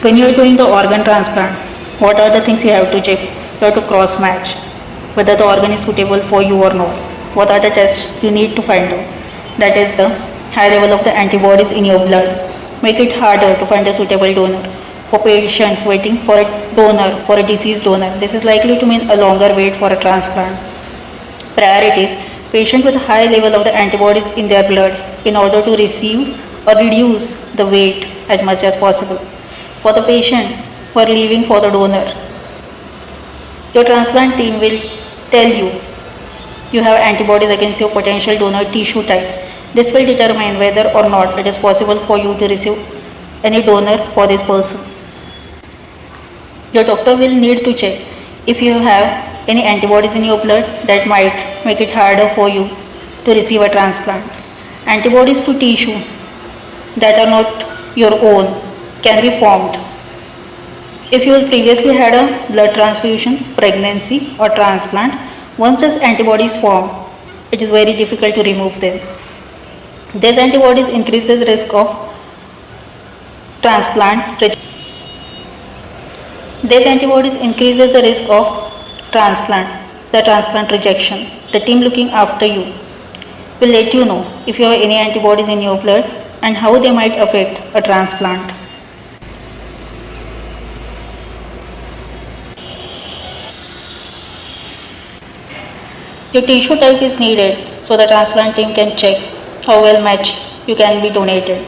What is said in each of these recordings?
When you are doing the organ transplant, what are the things you have to check? You have to cross match whether the organ is suitable for you or not. What are the tests you need to find out? That is the high level of the antibodies in your blood. Make it harder to find a suitable donor. For patients waiting for a donor, for a deceased donor, this is likely to mean a longer wait for a transplant. Priorities: patients with a high level of the antibodies in their blood in order to receive or reduce the wait as much as possible. For the patient who are leaving for the donor, your transplant team will tell you have antibodies against your potential donor tissue type. This will determine whether or not it is possible for you to receive any donor for this person. Your doctor will need to check if you have any antibodies in your blood that might make it harder for you to receive a transplant. Antibodies to tissue that are not your own can be formed. If you have previously had a blood transfusion, pregnancy or transplant, once such antibodies form, it is very difficult to remove them. These antibodies increase the risk of transplant. These antibodies increases the risk of the transplant rejection. The team looking after you will let you know if you have any antibodies in your blood and how they might affect a transplant. Your tissue type is needed so the transplant team can check how well matched you can be donated.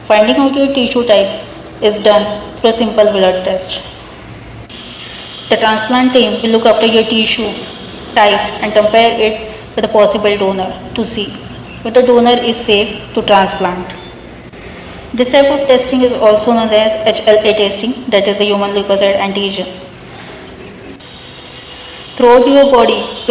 Finding out your tissue type is done through a simple blood test. The transplant team will look after your tissue type and compare it with a possible donor to see if the donor is safe to transplant. This type of testing is also known as HLA testing, that is the human leukocyte antigen. Throughout your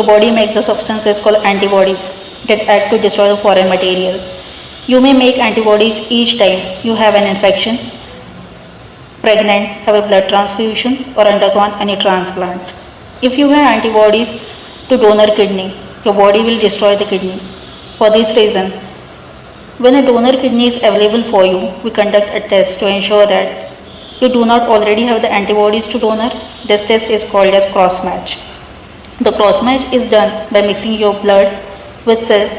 body makes a substances called antibodies that act to destroy the foreign materials. You may make antibodies each time you have an infection, pregnant, have a blood transfusion or undergone any transplant. If you have antibodies to donor kidney, your body will destroy the kidney. For this reason, when a donor kidney is available for you, we conduct a test to ensure that you do not already have the antibodies to donor. This test is called as cross match. The cross match is done by mixing your blood with cells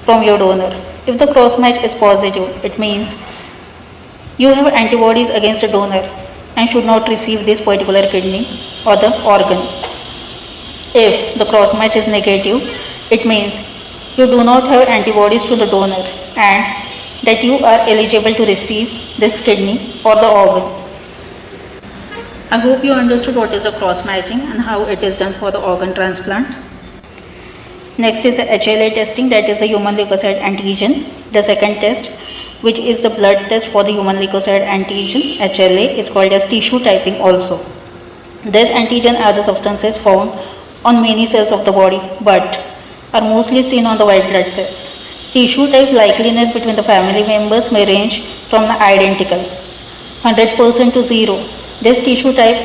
from your donor. If the cross match is positive, it means you have antibodies against a donor and should not receive this particular kidney or the organ. If the cross match is negative, it means you do not have antibodies to the donor and that you are eligible to receive this kidney or the organ. I hope you understood what is a cross matching and how it is done for the organ transplant. Next is the HLA testing, that is the human leukocyte antigen. The second test, which is the blood test for the human leukocyte antigen, HLA, is called as tissue typing also. These antigen are the substances found on many cells of the body but are mostly seen on the white blood cells. Tissue type likeliness between the family members may range from the identical 100% to 0. This tissue type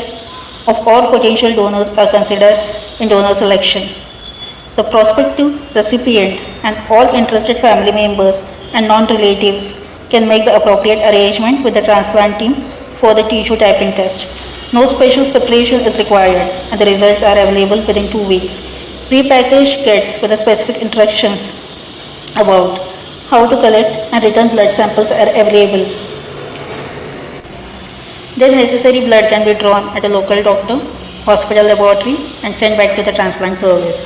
of all potential donors are considered in donor selection. The prospective recipient and all interested family members and non-relatives can make the appropriate arrangement with the transplant team for the tissue typing test. No special preparation is required and the results are available within 2 weeks. Pre-packaged kits with the specific instructions about how to collect and return blood samples are available. This necessary blood can be drawn at a local doctor, hospital laboratory and sent back to the transplant service.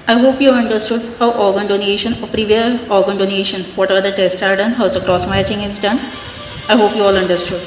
I hope you understood how organ donation or previous organ donation, what are the tests are done, how the cross matching is done. I hope you all understood.